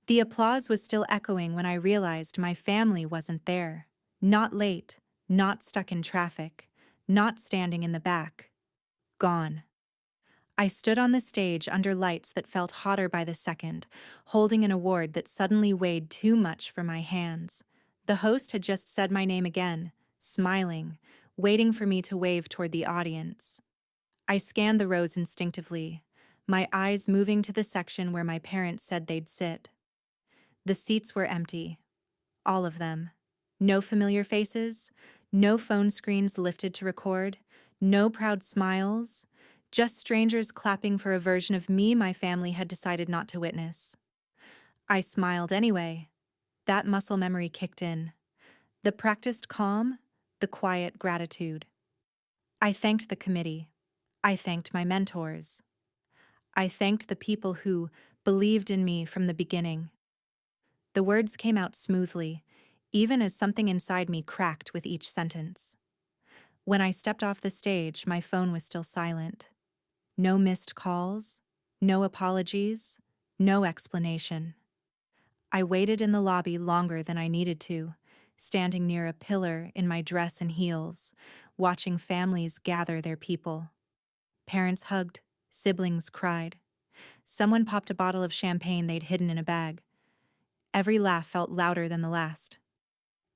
The applause was still echoing when I realized my family wasn't there. Not late, not stuck in traffic, not standing in the back. Gone. I stood on the stage under lights that felt hotter by the second, holding an award that suddenly weighed too much for my hands. The host had just said my name again, smiling, waiting for me to wave toward the audience. I scanned the rows instinctively, my eyes moving to the section where my parents said they'd sit. The seats were empty, all of them. No familiar faces, no phone screens lifted to record, no proud smiles, just strangers clapping for a version of me my family had decided not to witness. I smiled anyway. That muscle memory kicked in. The practiced calm, the quiet gratitude. I thanked the committee. I thanked my mentors. I thanked the people who believed in me from the beginning. The words came out smoothly, even as something inside me cracked with each sentence. When I stepped off the stage, my phone was still silent. No missed calls, no apologies, no explanation. I waited in the lobby longer than I needed to, standing near a pillar in my dress and heels, watching families gather their people. Parents hugged, siblings cried. Someone popped a bottle of champagne they'd hidden in a bag. Every laugh felt louder than the last.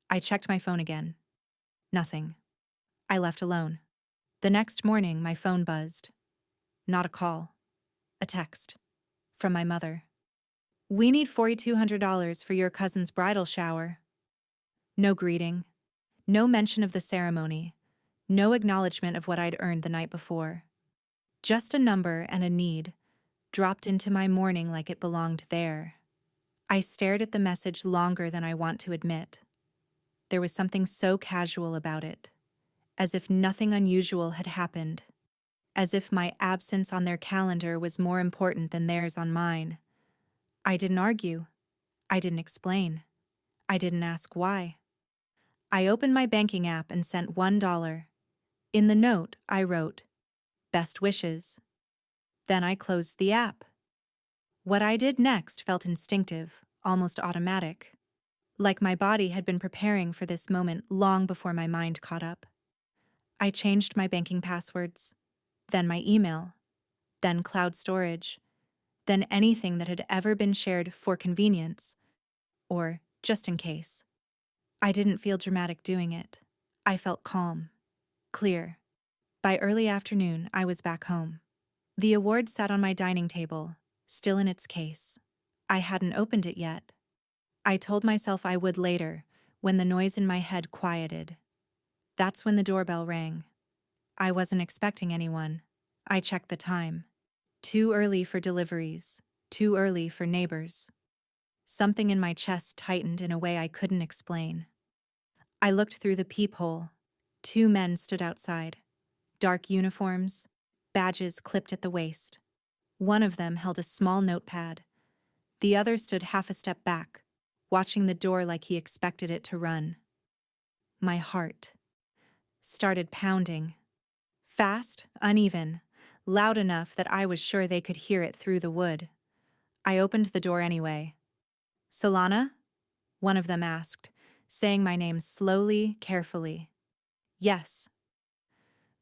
I checked my phone again. Nothing. I left alone. The next morning, my phone buzzed. Not a call. A text. From my mother. "We need $4,200 for your cousin's bridal shower." No greeting. No mention of the ceremony. No acknowledgement of what I'd earned the night before. Just a number and a need, dropped into my morning like it belonged there. I stared at the message longer than I want to admit. There was something so casual about it, as if nothing unusual had happened, as if my absence on their calendar was more important than theirs on mine. I didn't argue. I didn't explain. I didn't ask why. I opened my banking app and sent $1. In the note, I wrote, "Best wishes." Then I closed the app. What I did next felt instinctive, almost automatic, like my body had been preparing for this moment long before my mind caught up. I changed my banking passwords, then my email, then cloud storage, then anything that had ever been shared for convenience, or just in case. I didn't feel dramatic doing it. I felt calm, clear. By early afternoon, I was back home. The award sat on my dining table, still in its case. I hadn't opened it yet. I told myself I would later, when the noise in my head quieted. That's when the doorbell rang. I wasn't expecting anyone. I checked the time. Too early for deliveries, too early for neighbors. Something in my chest tightened in a way I couldn't explain. I looked through the peephole. Two men stood outside. Dark uniforms, badges clipped at the waist. One of them held a small notepad. The other stood half a step back, watching the door like he expected it to run. My heart started pounding. Fast, uneven, loud enough that I was sure they could hear it through the wood. I opened the door anyway. "Solana?" one of them asked, saying my name slowly, carefully. "Yes."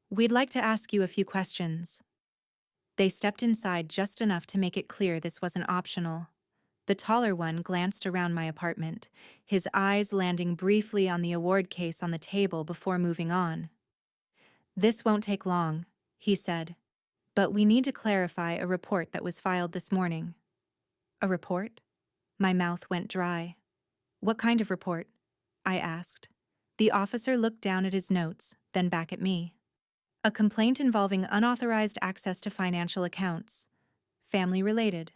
"We'd like to ask you a few questions." They stepped inside just enough to make it clear this wasn't optional. The taller one glanced around my apartment, his eyes landing briefly on the award case on the table before moving on. "This won't take long," he said. "But we need to clarify a report that was filed this morning." "A report?" My mouth went dry. "What kind of report?" I asked. The officer looked down at his notes, then back at me. "A complaint involving unauthorized access to financial accounts. Family related."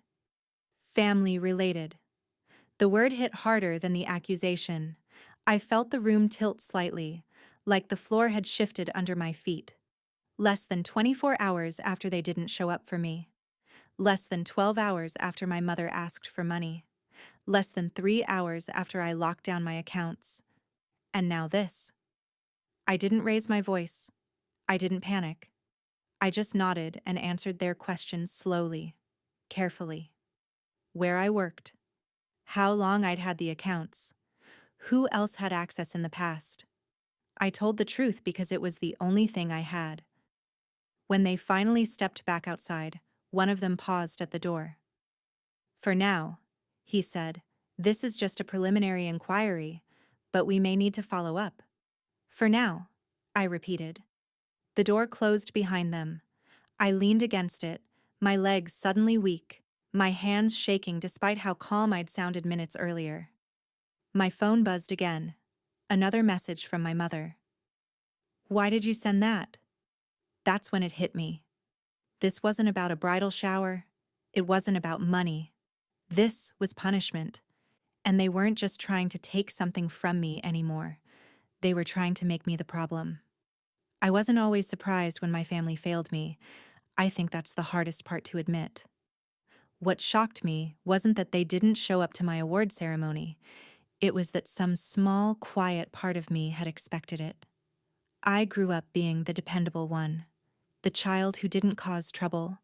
Family related. The word hit harder than the accusation. I felt the room tilt slightly, like the floor had shifted under my feet. Less than 24 hours after they didn't show up for me. Less than 12 hours after my mother asked for money. Less than 3 hours after I locked down my accounts. And now this. I didn't raise my voice. I didn't panic. I just nodded and answered their questions slowly, carefully. Where I worked. how long I'd had the accounts, who else had access in the past. I told the truth because it was the only thing I had. When they finally stepped back outside, one of them paused at the door. "For now," he said, "this is just a preliminary inquiry, but we may need to follow up." "For now," I repeated. The door closed behind them. I leaned against it, my legs suddenly weak, my hands shaking despite how calm I'd sounded minutes earlier. My phone buzzed again. Another message from my mother. "Why did you send that?" That's when it hit me. This wasn't about a bridal shower. It wasn't about money. This was punishment. And they weren't just trying to take something from me anymore. They were trying to make me the problem. I wasn't always surprised when my family failed me. I think that's the hardest part to admit. What shocked me wasn't that they didn't show up to my award ceremony. It was that some small, quiet part of me had expected it. I grew up being the dependable one, the child who didn't cause trouble,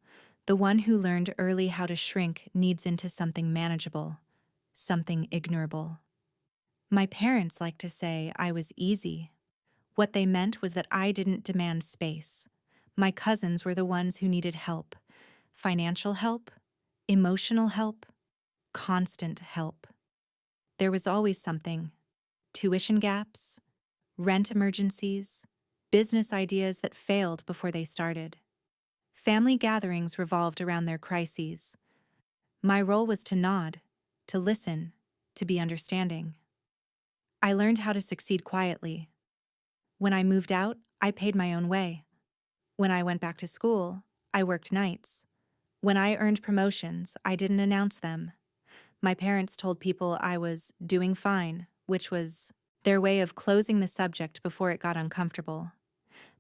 the one who learned early how to shrink needs into something manageable, something ignorable. My parents liked to say I was easy. What they meant was that I didn't demand space. My cousins were the ones who needed help. Financial help, emotional help, constant help. There was always something. Tuition gaps, rent emergencies, business ideas that failed before they started. Family gatherings revolved around their crises. My role was to nod, to listen, to be understanding. I learned how to succeed quietly. When I moved out, I paid my own way. When I went back to school, I worked nights. When I earned promotions, I didn't announce them. My parents told people I was doing fine, which was their way of closing the subject before it got uncomfortable.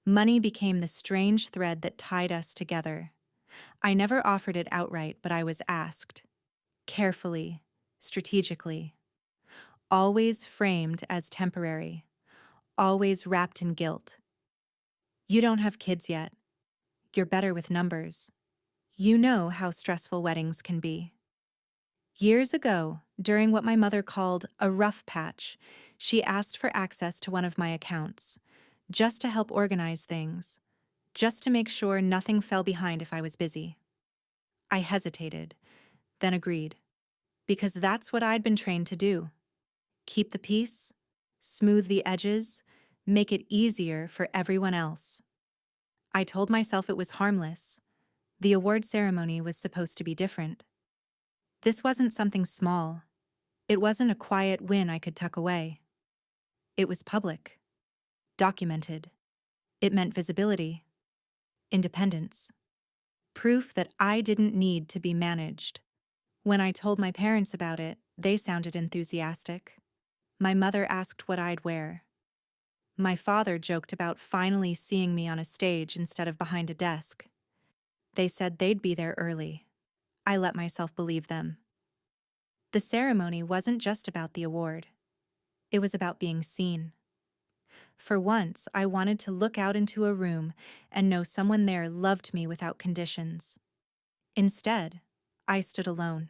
Money became the strange thread that tied us together. I never offered it outright, but I was asked. Carefully, strategically. Always framed as temporary. Always wrapped in guilt. "You don't have kids yet. You're better with numbers. You know how stressful weddings can be." Years ago, during what my mother called a rough patch, she asked for access to one of my accounts, just to help organize things, just to make sure nothing fell behind if I was busy. I hesitated, then agreed, because that's what I'd been trained to do. Keep the peace, smooth the edges, make it easier for everyone else. I told myself it was harmless. The award ceremony was supposed to be different. This wasn't something small. It wasn't a quiet win I could tuck away. It was public, documented. It meant visibility, independence, proof that I didn't need to be managed. When I told my parents about it, they sounded enthusiastic. My mother asked what I'd wear. My father joked about finally seeing me on a stage instead of behind a desk. They said they'd be there early. I let myself believe them. The ceremony wasn't just about the award. It was about being seen. For once, I wanted to look out into a room and know someone there loved me without conditions. Instead, I stood alone.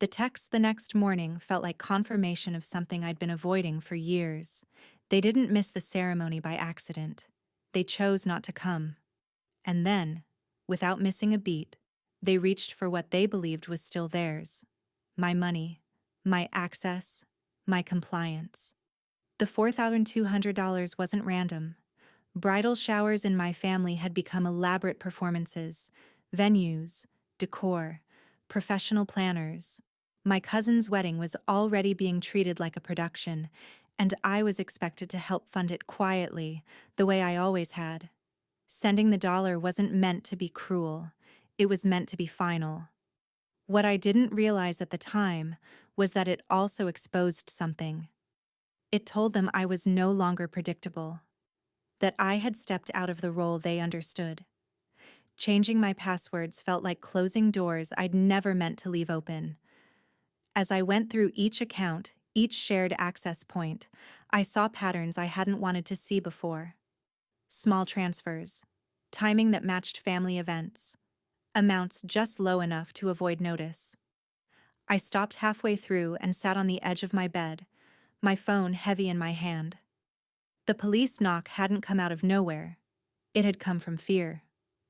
The text the next morning felt like confirmation of something I'd been avoiding for years. They didn't miss the ceremony by accident. They chose not to come. And then, without missing a beat, they reached for what they believed was still theirs. My money, my access, my compliance. The $4,200 wasn't random. Bridal showers in my family had become elaborate performances, venues, decor, professional planners. My cousin's wedding was already being treated like a production, and I was expected to help fund it quietly, the way I always had. Sending the dollar wasn't meant to be cruel. It was meant to be final. What I didn't realize at the time was that it also exposed something. It told them I was no longer predictable, that I had stepped out of the role they understood. Changing my passwords felt like closing doors I'd never meant to leave open. As I went through each account, each shared access point, I saw patterns I hadn't wanted to see before. Small transfers, timing that matched family events, amounts just low enough to avoid notice. I stopped halfway through and sat on the edge of my bed, my phone heavy in my hand. The police knock hadn't come out of nowhere. It had come from fear,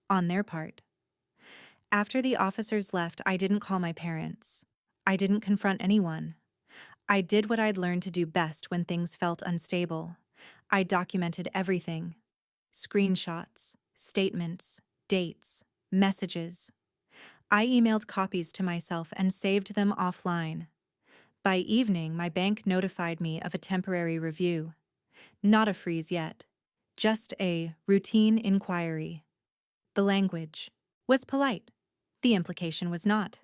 on their part. After the officers left, I didn't call my parents. I didn't confront anyone. I did what I'd learned to do best when things felt unstable. I documented everything: screenshots, statements, dates, messages. I emailed copies to myself and saved them offline. By evening, my bank notified me of a temporary review. Not a freeze yet, just a routine inquiry. The language was polite. The implication was not.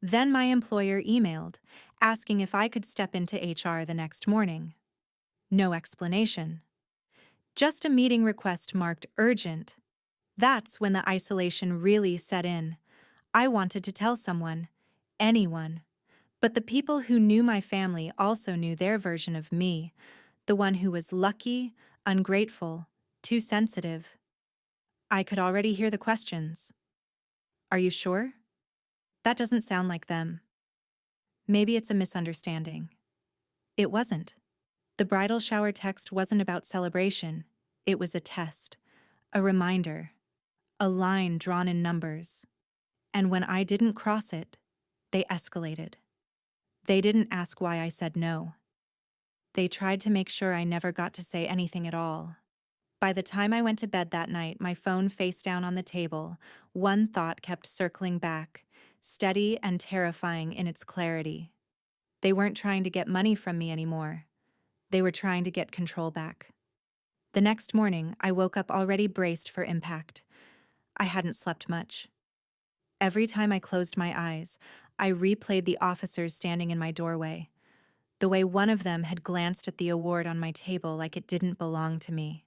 Then my employer emailed, asking if I could step into HR the next morning. No explanation. Just a meeting request marked urgent. That's when the isolation really set in. I wanted to tell someone, anyone. But the people who knew my family also knew their version of me, the one who was lucky, ungrateful, too sensitive. I could already hear the questions. Are you sure? That doesn't sound like them. Maybe it's a misunderstanding. It wasn't. The bridal shower text wasn't about celebration. It was a test, a reminder, a line drawn in numbers. And when I didn't cross it, they escalated. They didn't ask why I said no. They tried to make sure I never got to say anything at all. By the time I went to bed that night, my phone face down on the table, one thought kept circling back, steady and terrifying in its clarity. They weren't trying to get money from me anymore. They were trying to get control back. The next morning, I woke up already braced for impact. I hadn't slept much. Every time I closed my eyes, I replayed the officers standing in my doorway, the way one of them had glanced at the award on my table like it didn't belong to me.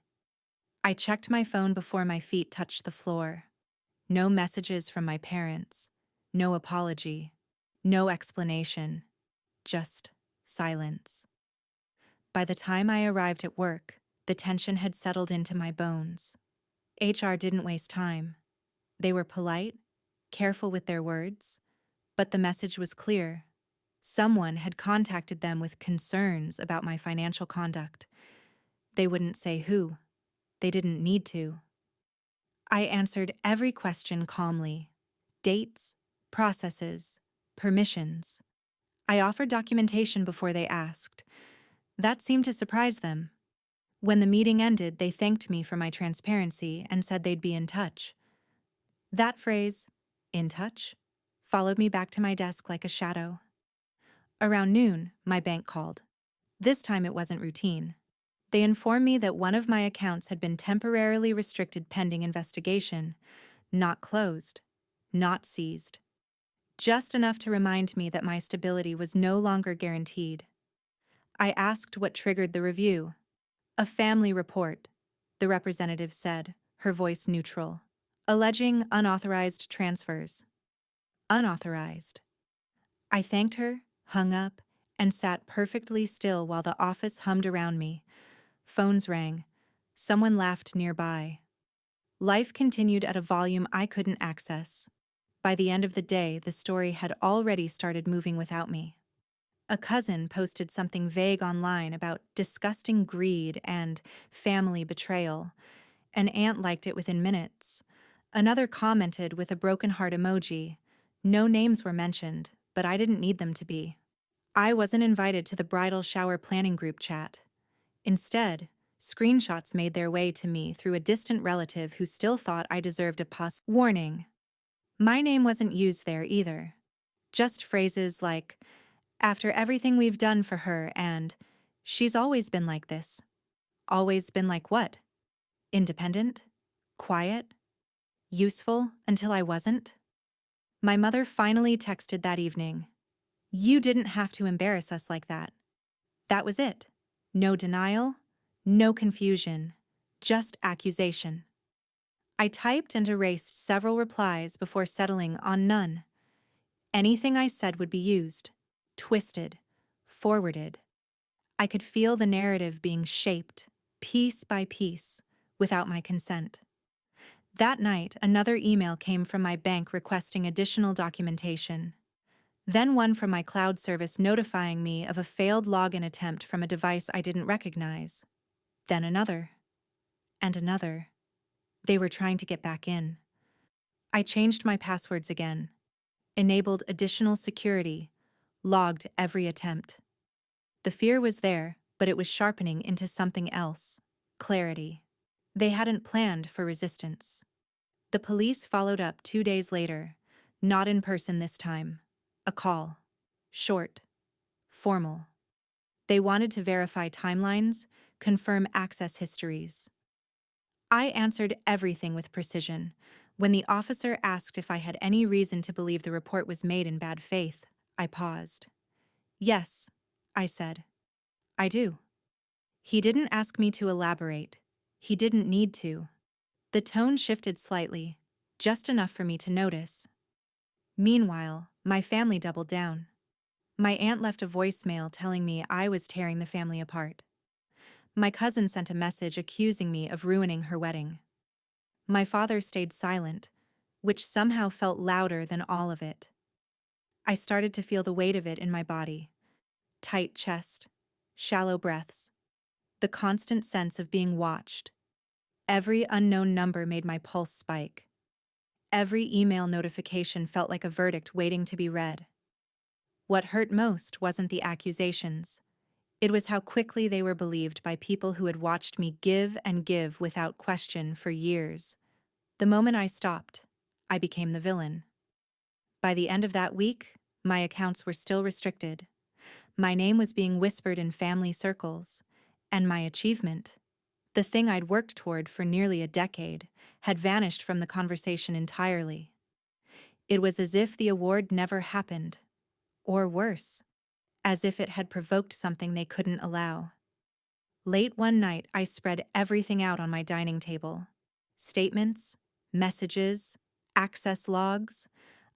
I checked my phone before my feet touched the floor. No messages from my parents, no apology, no explanation, just silence. By the time I arrived at work, the tension had settled into my bones. HR didn't waste time. They were polite, careful with their words, but the message was clear. Someone had contacted them with concerns about my financial conduct. They wouldn't say who. They didn't need to. I answered every question calmly. Dates, processes, permissions. I offered documentation before they asked. That seemed to surprise them. When the meeting ended, they thanked me for my transparency and said they'd be in touch. That phrase, in touch, followed me back to my desk like a shadow. Around noon, my bank called. This time it wasn't routine. They informed me that one of my accounts had been temporarily restricted pending investigation, not closed, not seized. Just enough to remind me that my stability was no longer guaranteed. I asked what triggered the review. A family report, the representative said, her voice neutral, alleging unauthorized transfers. Unauthorized. I thanked her, hung up, and sat perfectly still while the office hummed around me. Phones rang. Someone laughed nearby. Life continued at a volume I couldn't access. By the end of the day, the story had already started moving without me. A cousin posted something vague online about disgusting greed and family betrayal. An aunt liked it within minutes. Another commented with a broken heart emoji. No names were mentioned, but I didn't need them to be. I wasn't invited to the bridal shower planning group chat. Instead, screenshots made their way to me through a distant relative who still thought I deserved a warning. My name wasn't used there either. Just phrases like, "After everything we've done for her," and "She's always been like this." Always been like what? Independent? Quiet? Useful until I wasn't? My mother finally texted that evening. "You didn't have to embarrass us like that." That was it. No denial, no confusion, just accusation. I typed and erased several replies before settling on none. Anything I said would be used, twisted, forwarded. I could feel the narrative being shaped, piece by piece, without my consent. That night, another email came from my bank requesting additional documentation. Then one from my cloud service notifying me of a failed login attempt from a device I didn't recognize. Then another. And another. They were trying to get back in. I changed my passwords again, enabled additional security, logged every attempt. The fear was there, but it was sharpening into something else: clarity. They hadn't planned for resistance. The police followed up 2 days later, not in person this time. A call. Short. Formal. They wanted to verify timelines, confirm access histories. I answered everything with precision. When the officer asked if I had any reason to believe the report was made in bad faith, I paused. Yes, I said. I do. He didn't ask me to elaborate. He didn't need to. The tone shifted slightly, just enough for me to notice. Meanwhile, my family doubled down. My aunt left a voicemail telling me I was tearing the family apart. My cousin sent a message accusing me of ruining her wedding. My father stayed silent, which somehow felt louder than all of it. I started to feel the weight of it in my body. Tight chest, shallow breaths, the constant sense of being watched. Every unknown number made my pulse spike. Every email notification felt like a verdict waiting to be read. What hurt most wasn't the accusations. It was how quickly they were believed by people who had watched me give and give without question for years. The moment I stopped, I became the villain. By the end of that week, my accounts were still restricted. My name was being whispered in family circles, and my achievement, the thing I'd worked toward for nearly a decade, had vanished from the conversation entirely. It was as if the award never happened, or worse, as if it had provoked something they couldn't allow. Late one night, I spread everything out on my dining table. Statements, messages, access logs,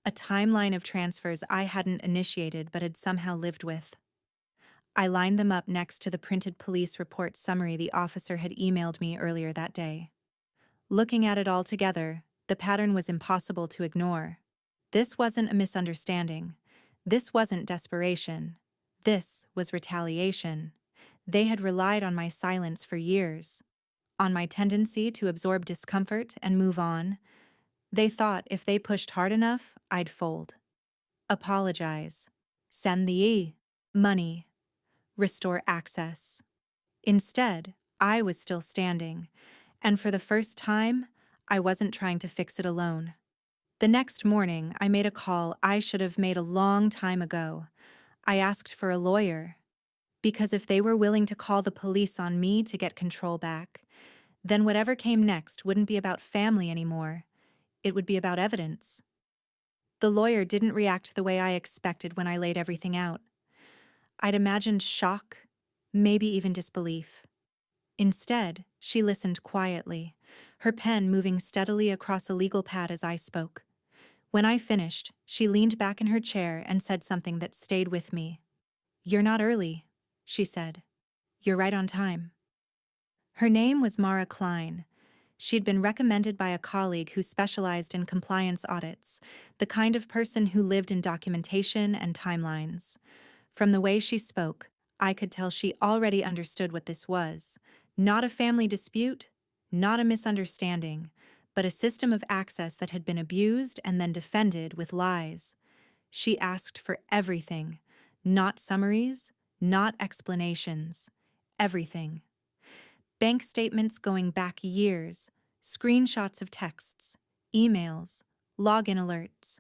a timeline of transfers I hadn't initiated but had somehow lived with. I lined them up next to the printed police report summary the officer had emailed me earlier that day. Looking at it all together, the pattern was impossible to ignore. This wasn't a misunderstanding. This wasn't desperation. This was retaliation. They had relied on my silence for years, on my tendency to absorb discomfort and move on. They thought if they pushed hard enough, I'd fold. Apologize. Send the money. Restore access. Instead, I was still standing, and for the first time, I wasn't trying to fix it alone. The next morning, I made a call I should have made a long time ago. I asked for a lawyer, because if they were willing to call the police on me to get control back, then whatever came next wouldn't be about family anymore. It would be about evidence. The lawyer didn't react the way I expected when I laid everything out. I'd imagined shock, maybe even disbelief. Instead, she listened quietly, her pen moving steadily across a legal pad as I spoke. When I finished, she leaned back in her chair and said something that stayed with me. "You're not early," she said. "You're right on time." Her name was Mara Klein. She'd been recommended by a colleague who specialized in compliance audits, the kind of person who lived in documentation and timelines. From the way she spoke, I could tell she already understood what this was. Not a family dispute, not a misunderstanding, but a system of access that had been abused and then defended with lies. She asked for everything, not summaries, not explanations, everything. Bank statements going back years, screenshots of texts, emails, login alerts,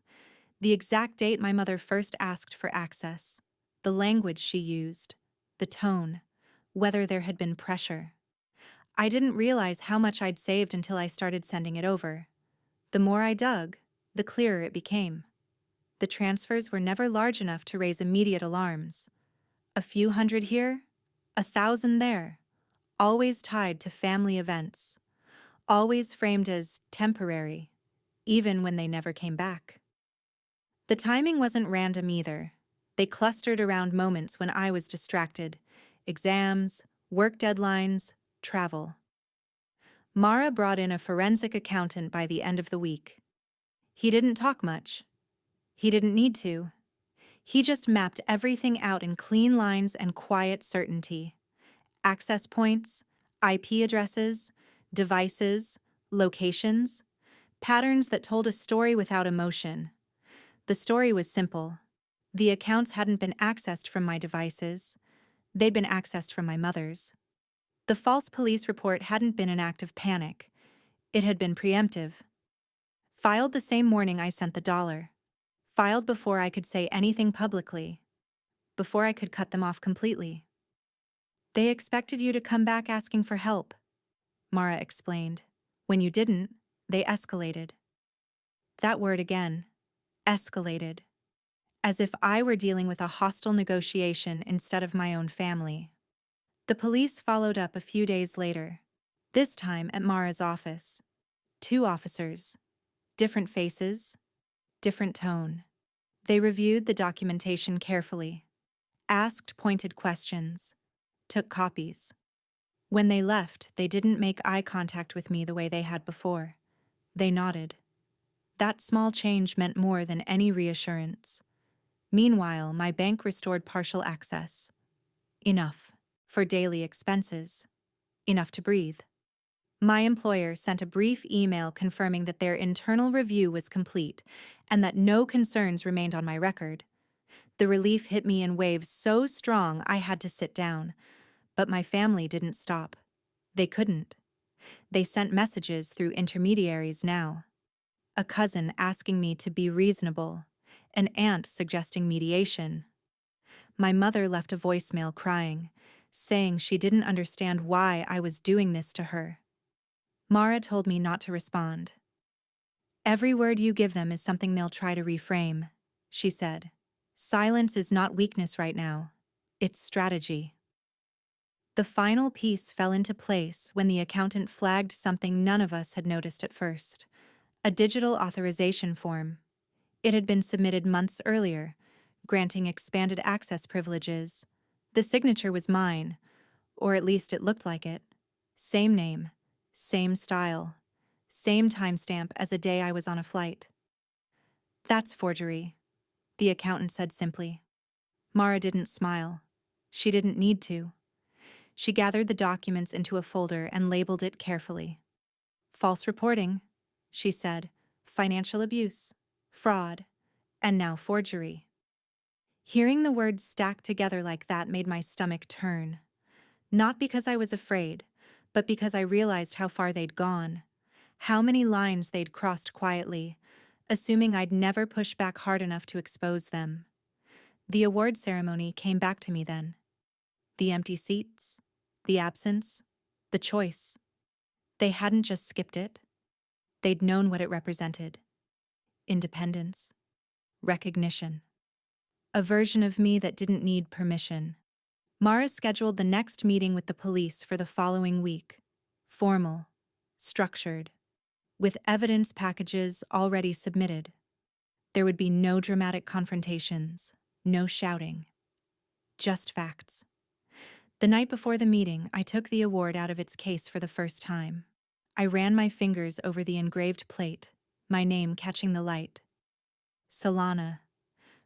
the exact date my mother first asked for access, the language she used, the tone, whether there had been pressure. I didn't realize how much I'd saved until I started sending it over. The more I dug, the clearer it became. The transfers were never large enough to raise immediate alarms. A few hundred here, 1,000 there, always tied to family events, always framed as temporary, even when they never came back. The timing wasn't random either. They clustered around moments when I was distracted: exams, work deadlines, travel. Mara brought in a forensic accountant by the end of the week. He didn't talk much. He didn't need to. He just mapped everything out in clean lines and quiet certainty. Access points, IP addresses, devices, locations, patterns that told a story without emotion. The story was simple. The accounts hadn't been accessed from my devices, they'd been accessed from my mother's. The false police report hadn't been an act of panic, it had been preemptive. Filed the same morning I sent the dollar. Filed before I could say anything publicly, before I could cut them off completely. They expected you to come back asking for help, Mara explained. When you didn't, they escalated. That word again. Escalated. As if I were dealing with a hostile negotiation instead of my own family. The police followed up a few days later, this time at Mara's office. 2 officers. Different faces, different tone. They reviewed the documentation carefully, asked pointed questions, took copies. When they left, they didn't make eye contact with me the way they had before. They nodded. That small change meant more than any reassurance. Meanwhile, my bank restored partial access. Enough. For daily expenses. Enough to breathe. My employer sent a brief email confirming that their internal review was complete and that no concerns remained on my record. The relief hit me in waves so strong I had to sit down. But my family didn't stop. They couldn't. They sent messages through intermediaries now. A cousin asking me to be reasonable. An aunt suggesting mediation. My mother left a voicemail crying, saying she didn't understand why I was doing this to her. Mara told me not to respond. Every word you give them is something they'll try to reframe, she said. Silence is not weakness right now. It's strategy. The final piece fell into place when the accountant flagged something none of us had noticed at first. A digital authorization form. It had been submitted months earlier, granting expanded access privileges. The signature was mine, or at least it looked like it. Same name, same style, same timestamp as a day I was on a flight. That's forgery, the accountant said simply. Mara didn't smile. She didn't need to. She gathered the documents into a folder and labeled it carefully. False reporting, she said, financial abuse, fraud, and now forgery. Hearing the words stacked together like that made my stomach turn. Not because I was afraid, but because I realized how far they'd gone, how many lines they'd crossed quietly, assuming I'd never push back hard enough to expose them. The award ceremony came back to me then. The empty seats, the absence, the choice. They hadn't just skipped it. They'd known what it represented. Independence. Recognition. A version of me that didn't need permission. Mara scheduled the next meeting with the police for the following week. Formal. Structured. With evidence packages already submitted. There would be no dramatic confrontations, no shouting. Just facts. The night before the meeting, I took the award out of its case for the first time. I ran my fingers over the engraved plate, my name catching the light. Solana.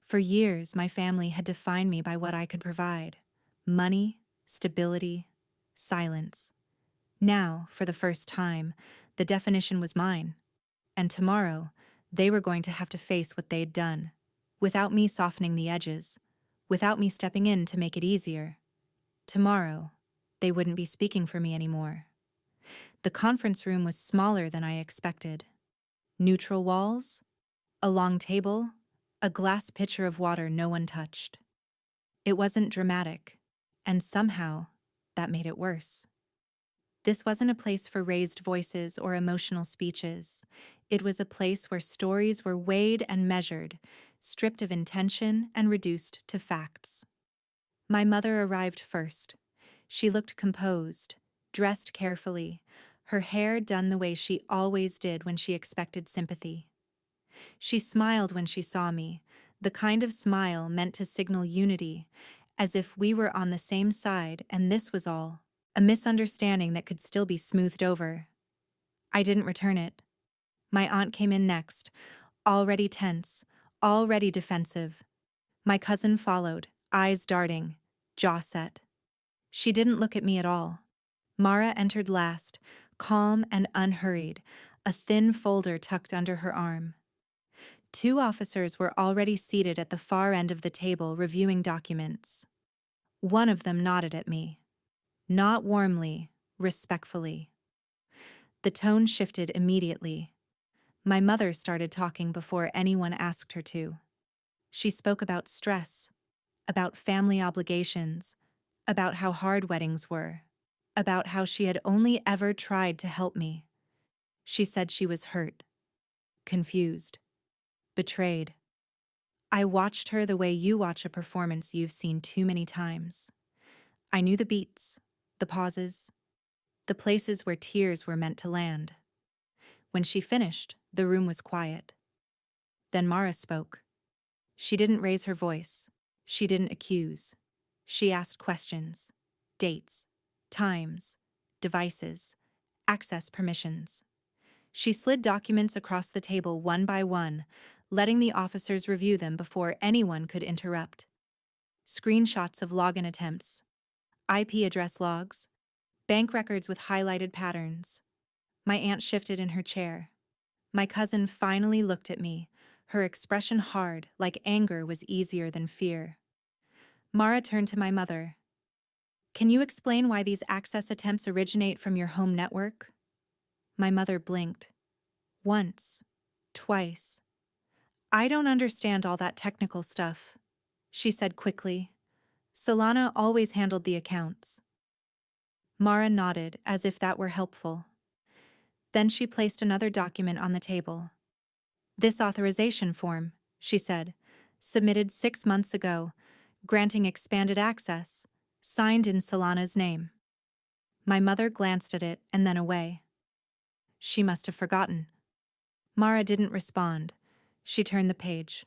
For years, my family had defined me by what I could provide. Money, stability, silence. Now, for the first time, the definition was mine. And tomorrow, they were going to have to face what they'd done, without me softening the edges, without me stepping in to make it easier. Tomorrow, they wouldn't be speaking for me anymore. The conference room was smaller than I expected. Neutral walls, a long table, a glass pitcher of water no one touched. It wasn't dramatic, and somehow, that made it worse. This wasn't a place for raised voices or emotional speeches. It was a place where stories were weighed and measured, stripped of intention and reduced to facts. My mother arrived first. She looked composed, dressed carefully, her hair done the way she always did when she expected sympathy. She smiled when she saw me, the kind of smile meant to signal unity, as if we were on the same side and this was all, a misunderstanding that could still be smoothed over. I didn't return it. My aunt came in next, already tense, already defensive. My cousin followed, eyes darting, jaw set. She didn't look at me at all. Mara entered last, calm and unhurried, a thin folder tucked under her arm. Two officers were already seated at the far end of the table reviewing documents. One of them nodded at me. Not warmly, respectfully. The tone shifted immediately. My mother started talking before anyone asked her to. She spoke about stress, about family obligations, about how hard weddings were, about how she had only ever tried to help me. She said she was hurt, confused, betrayed. I watched her the way you watch a performance you've seen too many times. I knew the beats, the pauses, the places where tears were meant to land. When she finished, the room was quiet. Then Mara spoke. She didn't raise her voice. She didn't accuse. She asked questions. Dates, times, devices, access permissions. She slid documents across the table one by one, letting the officers review them before anyone could interrupt. Screenshots of login attempts, IP address logs, bank records with highlighted patterns. My aunt shifted in her chair. My cousin finally looked at me, her expression hard, like anger was easier than fear. Mara turned to my mother. Can you explain why these access attempts originate from your home network? My mother blinked. Once. Twice. I don't understand all that technical stuff, she said quickly. Solana always handled the accounts. Mara nodded as if that were helpful. Then she placed another document on the table. This authorization form, she said, submitted 6 months ago, granting expanded access, signed in Solana's name. My mother glanced at it and then away. She must have forgotten. Mara didn't respond. She turned the page.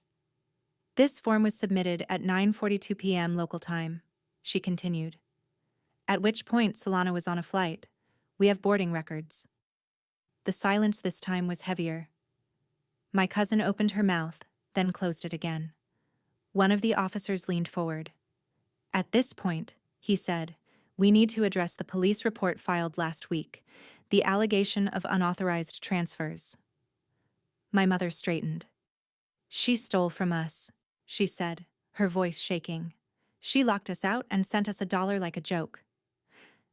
This form was submitted at 9:42 p.m. local time, she continued. At which point Solana was on a flight. We have boarding records. The silence this time was heavier. My cousin opened her mouth, then closed it again. One of the officers leaned forward. At this point, he said, we need to address the police report filed last week, the allegation of unauthorized transfers. My mother straightened. She stole from us, she said, her voice shaking. She locked us out and sent us $1 like a joke.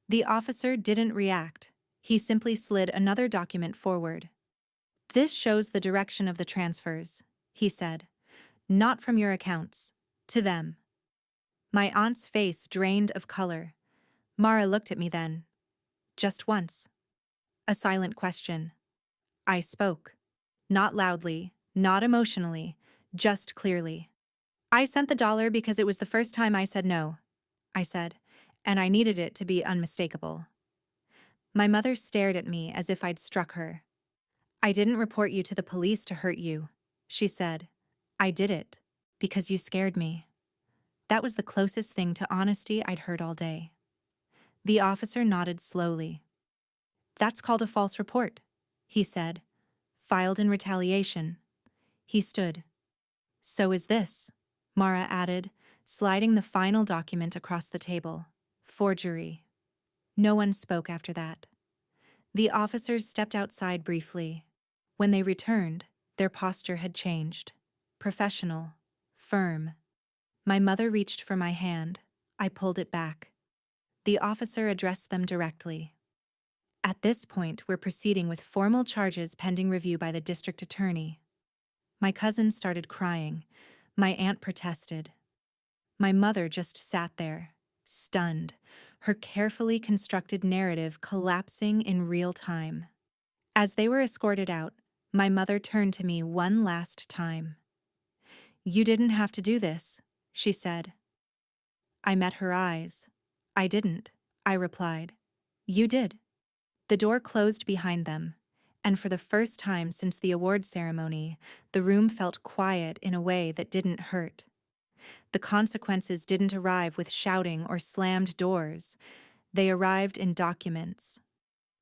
The officer didn't react. He simply slid another document forward. This shows the direction of the transfers, he said. Not from your accounts. To them. My aunt's face drained of color. Mara looked at me then. Just once. A silent question. I spoke. Not loudly, not emotionally, just clearly. I sent the $1 because it was the first time I said no, I said, and I needed it to be unmistakable. My mother stared at me as if I'd struck her. I didn't report you to the police to hurt you, she said. I did it because you scared me. That was the closest thing to honesty I'd heard all day. The officer nodded slowly. That's called a false report, he said. Filed in retaliation. He stood. So is this, Mara added, sliding the final document across the table. Forgery. No one spoke after that. The officers stepped outside briefly. When they returned, their posture had changed. Professional. Firm. My mother reached for my hand. I pulled it back. The officer addressed them directly. At this point, we're proceeding with formal charges pending review by the district attorney. My cousin started crying. My aunt protested. My mother just sat there, stunned, her carefully constructed narrative collapsing in real time. As they were escorted out, my mother turned to me one last time. You didn't have to do this, she said. I met her eyes. I didn't, I replied. You did. The door closed behind them, and for the first time since the award ceremony, the room felt quiet in a way that didn't hurt. The consequences didn't arrive with shouting or slammed doors. They arrived in documents.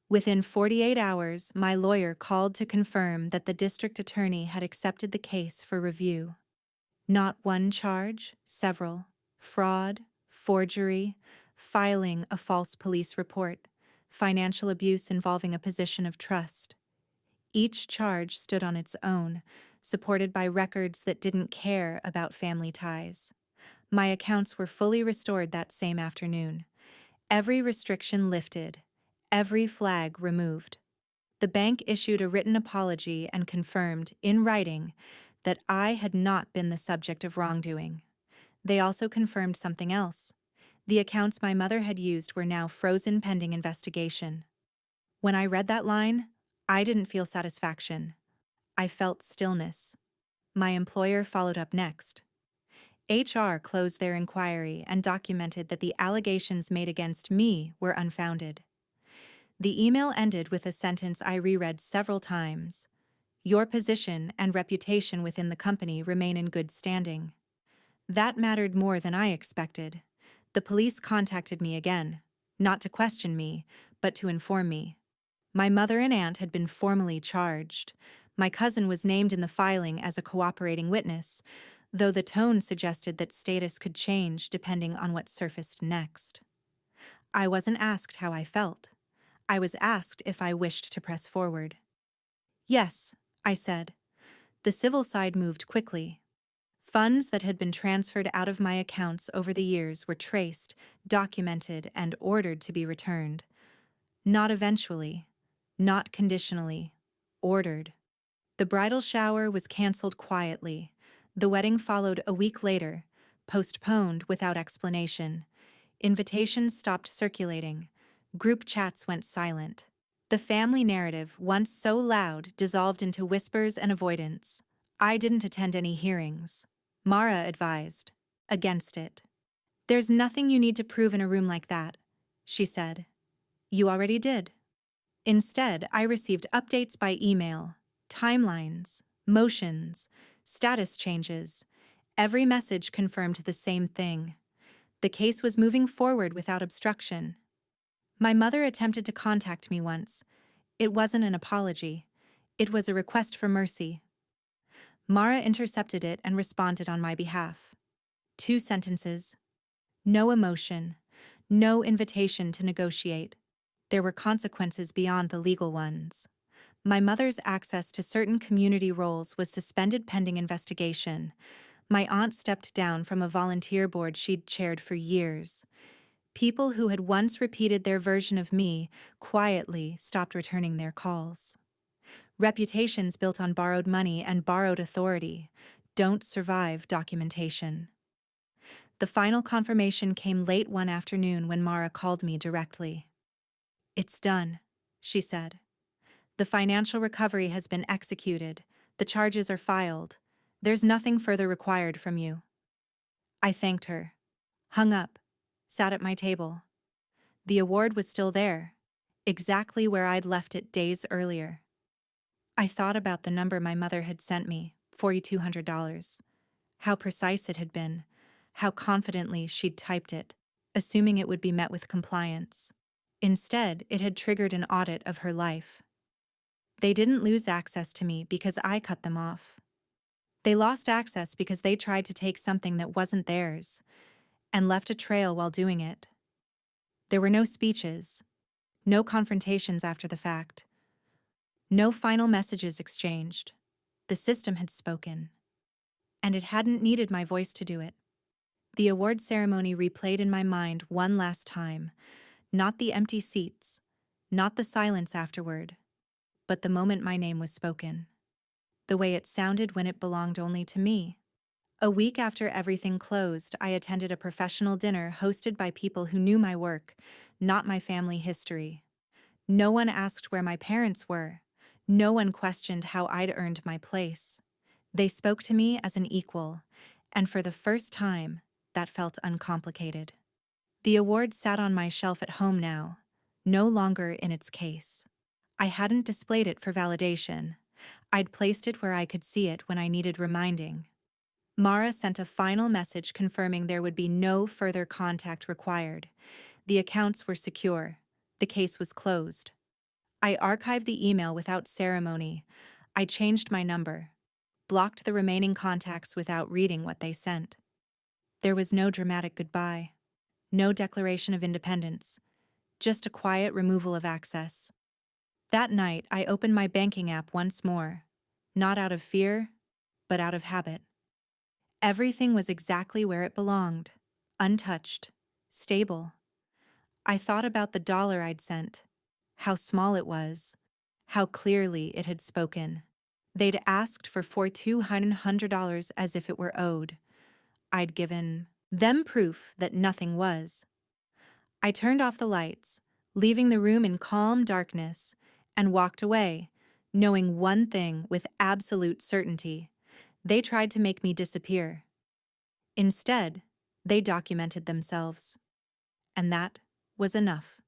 Within 48 hours, my lawyer called to confirm that the district attorney had accepted the case for review. Not one charge, several. Fraud, forgery, filing a false police report, financial abuse involving a position of trust. Each charge stood on its own, supported by records that didn't care about family ties. My accounts were fully restored that same afternoon. Every restriction lifted, every flag removed. The bank issued a written apology and confirmed, in writing, that I had not been the subject of wrongdoing. They also confirmed something else. The accounts my mother had used were now frozen pending investigation. When I read that line, I didn't feel satisfaction. I felt stillness. My employer followed up next. HR closed their inquiry and documented that the allegations made against me were unfounded. The email ended with a sentence I reread several times. Your position and reputation within the company remain in good standing. That mattered more than I expected. The police contacted me again, not to question me, but to inform me. My mother and aunt had been formally charged. My cousin was named in the filing as a cooperating witness, though the tone suggested that status could change depending on what surfaced next. I wasn't asked how I felt. I was asked if I wished to press forward. Yes, I said. The civil side moved quickly. Funds that had been transferred out of my accounts over the years were traced, documented, and ordered to be returned. Not eventually, not conditionally, ordered. The bridal shower was canceled quietly. The wedding followed a week later, postponed without explanation. Invitations stopped circulating. Group chats went silent. The family narrative, once so loud, dissolved into whispers and avoidance. I didn't attend any hearings. Mara advised. Against it. There's nothing you need to prove in a room like that, she said. You already did. Instead, I received updates by email, timelines, motions, status changes. Every message confirmed the same thing. The case was moving forward without obstruction. My mother attempted to contact me once. It wasn't an apology. It was a request for mercy. Mara intercepted it and responded on my behalf. 2 sentences. No emotion. No invitation to negotiate. There were consequences beyond the legal ones. My mother's access to certain community roles was suspended pending investigation. My aunt stepped down from a volunteer board she'd chaired for years. People who had once repeated their version of me quietly stopped returning their calls. Reputations built on borrowed money and borrowed authority don't survive documentation. The final confirmation came late one afternoon when Mara called me directly. It's done, she said. The financial recovery has been executed. The charges are filed. There's nothing further required from you. I thanked her, hung up, sat at my table. The award was still there, exactly where I'd left it days earlier. I thought about the number my mother had sent me, $4,200. How precise it had been, how confidently she'd typed it, assuming it would be met with compliance. Instead, it had triggered an audit of her life. They didn't lose access to me because I cut them off. They lost access because they tried to take something that wasn't theirs, and left a trail while doing it. There were no speeches, no confrontations after the fact, no final messages exchanged. The system had spoken, and it hadn't needed my voice to do it. The award ceremony replayed in my mind one last time, not the empty seats, not the silence afterward, but the moment my name was spoken. The way it sounded when it belonged only to me. A week after everything closed, I attended a professional dinner hosted by people who knew my work, not my family history. No one asked where my parents were. No one questioned how I'd earned my place. They spoke to me as an equal, and for the first time, that felt uncomplicated. The award sat on my shelf at home now, no longer in its case. I hadn't displayed it for validation. I'd placed it where I could see it when I needed reminding. Mara sent a final message confirming there would be no further contact required. The accounts were secure. The case was closed. I archived the email without ceremony. I changed my number. blocked the remaining contacts without reading what they sent. There was no dramatic goodbye, no declaration of independence, just a quiet removal of access. That night, I opened my banking app once more, not out of fear, but out of habit. Everything was exactly where it belonged, untouched, stable. I thought about the dollar I'd sent, how small it was, how clearly it had spoken. They'd asked for $200 as if it were owed. I'd given them proof that nothing was. I turned off the lights, leaving the room in calm darkness, and walked away, knowing one thing with absolute certainty. They tried to make me disappear. Instead, they documented themselves. And that was enough.